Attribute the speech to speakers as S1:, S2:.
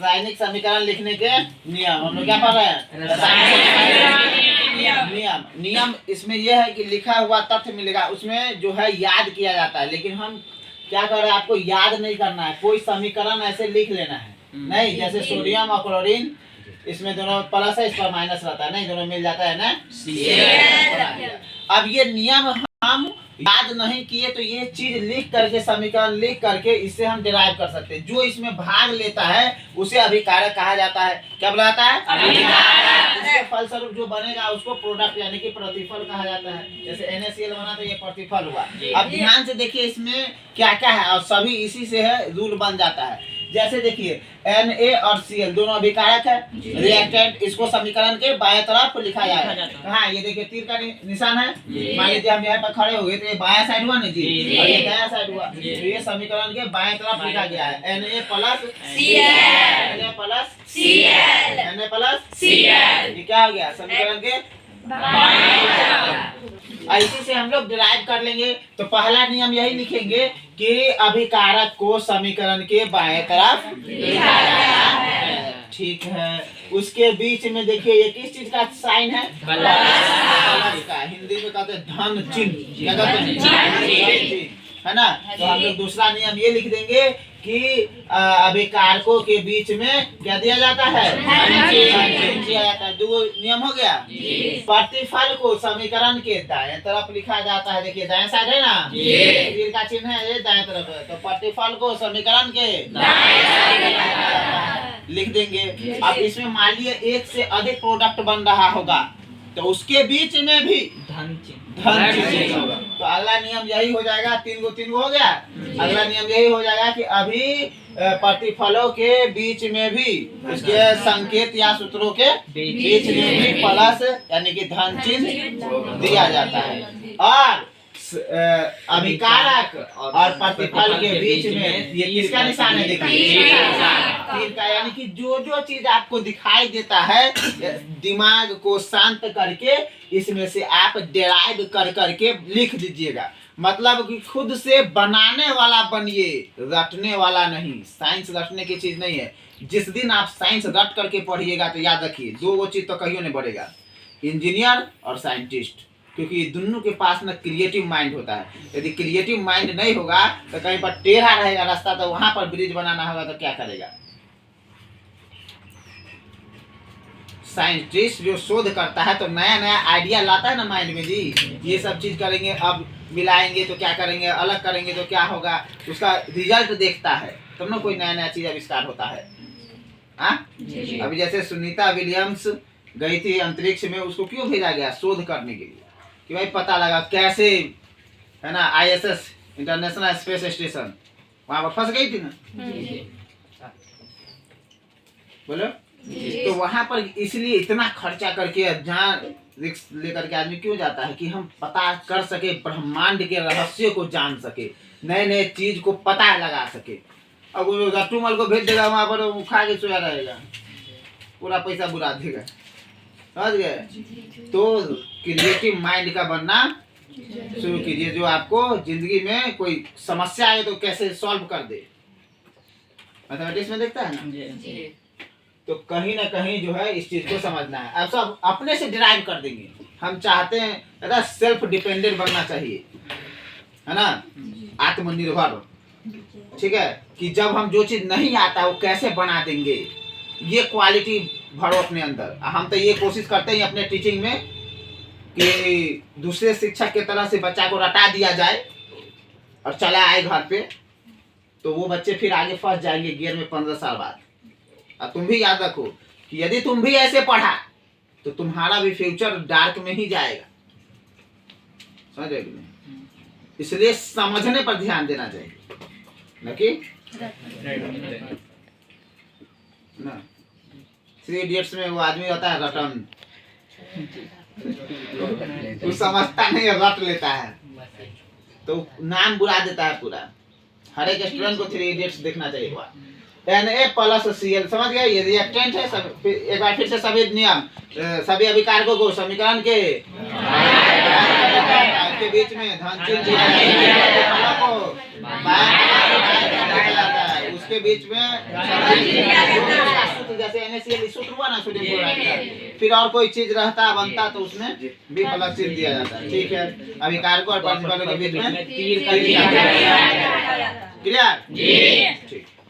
S1: रासायनिक समीकरण लिखने के नियम। हम लोग क्या पढ़ रहे हैं? नियम। नियम इसमें यह है कि लिखा हुआ तथ्य मिलेगा, उसमें जो है याद किया जाता है। लेकिन हम क्या कर रहे हैं, आपको याद नहीं करना है, कोई समीकरण ऐसे लिख लेना है नहीं। जैसे सोडियम और क्लोरीन, इसमें दोनों प्लस है, इस पर माइनस रहता है, नहीं दोनों मिल जाता है ना। अब ये नियम हम याद नहीं किए तो ये चीज लिख करके, समीकरण लिख करके इससे हम डिराइव कर सकते हैं। जो इसमें भाग लेता है उसे अभिकारक कहा जाता है। क्या बुलाता है? अभिकारक। इसके फलस्वरूप जो बनेगा उसको प्रोडक्ट यानी कि प्रतिफल कहा जाता है। जैसे NaCl बना तो ये प्रतिफल हुआ। अब ध्यान से देखिए इसमें क्या क्या है, और सभी इसी से है रूल बन जाता है। जैसे देखिए Na और Cl दोनों अभिकारक है, रिएक्टेंट। इसको समीकरण के बाएं तरफ लिखा जाए। हाँ, ये देखिए तीर का निशान है। मान लीजिए हम यहाँ पर खड़े हो गए तो ये बायां साइड हुआ ना जी, और ये दायां साइड हुआ। तो ये समीकरण के बाएं तरफ लिखा गया है Na प्लस Cl। ये क्या हो गया? समीकरण के इसी से हम लोग डिराइव कर लेंगे। तो पहला नियम यही लिखेंगे कि अभिकारक को समीकरण के बाएं तरफ लिखा जाता है। ठीक है। उसके बीच में देखिए ये किस चीज का साइन है? प्लस का। हिंदी में कहते हैं धन चिन्ह। क्या कहते हैं? है ना। तो हम लोग दूसरा नियम ये लिख देंगे कि अभिकारकों के बीच में क्या दिया जाता है? धन दिया जाता है। दो नियम हो गया। प्रतिफल को समीकरण के दाएं तरफ लिखा जाता है। देखिए दाएं साइड है ना, तीर का चिन्ह है, ये दाएं तरफ है। तो प्रतिफल को समीकरण के लिख देंगे। अब इसमें मान लिए एक से अधिक प्रोडक्ट बन रहा होगा तो उसके बीच में भी धन चिन्ह होगा। तो अगला नियम यही हो जाएगा। तीन गो हो गया। अगला नियम यही हो जाएगा कि अभी प्रतिफलों के बीच में भी उसके संकेत या सूत्रों के बीच में भी प्लस यानी कि धन चिन्ह दिया जाता है। और अभिकारक और प्रतिफल के बीच में ये किसका निशान है? देखिए तीर का। यानी कि जो जो चीज आपको दिखाई देता है, दिमाग को शांत करके इसमें से आप डिराइव कर करके लिख दीजिएगा। मतलब कि खुद से बनाने वाला बनिए, रटने वाला नहीं। साइंस रटने की चीज नहीं है। जिस दिन आप साइंस रट करके पढ़िएगा तो याद रखिए दो चीज तो कहियो नहीं बढ़ेगा, इंजीनियर और साइंटिस्ट। क्योंकि दोनों के पास ना क्रिएटिव माइंड होता है। यदि क्रिएटिव माइंड नहीं होगा तो कहीं पर टेढ़ा रहेगा रास्ता, तो वहां पर ब्रिज बनाना होगा तो क्या करेगा? साइंटिस्ट जो शोध करता है तो नया नया आइडिया लाता है ना माइंड में जी, ये सब चीज करेंगे, अब मिलाएंगे तो क्या करेंगे, अलग करेंगे तो क्या होगा, उसका रिजल्ट देखता है तब ना कोई नया नया चीज आविष्कार होता है। अभी जैसे सुनीता विलियम्स गई थी अंतरिक्ष में, उसको क्यों भेजा गया? शोध करने के लिए कि भाई पता लगा कैसे, है ना, ISS इंटरनेशनल स्पेस स्टेशन वहां पर फंस गई थी ना। बोलो। तो वहां पर इसलिए इतना खर्चा करके जहाँ रिस्क लेकर के आदमी क्यों जाता है कि हम पता कर सके, ब्रह्मांड के रहस्य को जान सके, नए नए चीज को पता लगा सके। अब वो रट्टूमल को भेज देगा वहां पर, वो खा के सोया रहेगा, पूरा पैसा बुरा देगा। समझ गए? तो क्रिएटिव माइंड का बनना शुरू कीजिए, जो आपको जिंदगी में कोई समस्या आए तो कैसे सॉल्व कर दे। मैथमेटिक्स में देखता है ना, तो कहीं ना कहीं जो है इस चीज को समझना है। अब सब अपने से डिराइव कर देंगे। हम चाहते हैं दादा सेल्फ डिपेंडेंट बनना चाहिए, है ना, आत्मनिर्भर। ठीक है, कि जब हम जो चीज नहीं आता वो कैसे बना देंगे, ये क्वालिटी भरो अपने अंदर। हम तो ये कोशिश करते हैं अपने टीचिंग में कि दूसरे शिक्षक के तरह से बच्चा को रटा दिया जाए और चला आए घर पे, तो वो बच्चे फिर आगे फंस जाएंगे गियर में 15 साल बाद। अब तुम भी याद रखो कि यदि तुम भी ऐसे पढ़ा तो तुम्हारा भी फ्यूचर डार्क में ही जाएगा। समझ रहे हो? इसलिए समझने पर ध्यान देना चाहिए, न कि ना। 3 इडियट्स में वो आदमी होता है रटन, वो समझता नहीं है, रट लेता है तो नाम बुला देता है पूरा। हर एक स्टूडेंट को 3 इडियट्स देखना चाहिए। Na प्लस Cl, समझ गए? ये रिएक्टेंट है। सब एक बार फिर से सभी नियम, सभी अभिकारकों को समीकरण के बीच में धन चिन्ह, उसके बीच में जैसे NaCl सूत्र हुआ ना सोडियम क्लोराइड का, फिर और कोई चीज रहता बनता तो उसमें भी प्लस चिन्ह दिया जाता है। ठीक है, अभी कारकों और पार्टिकलों के बीच में क्लियर जी। ठीक।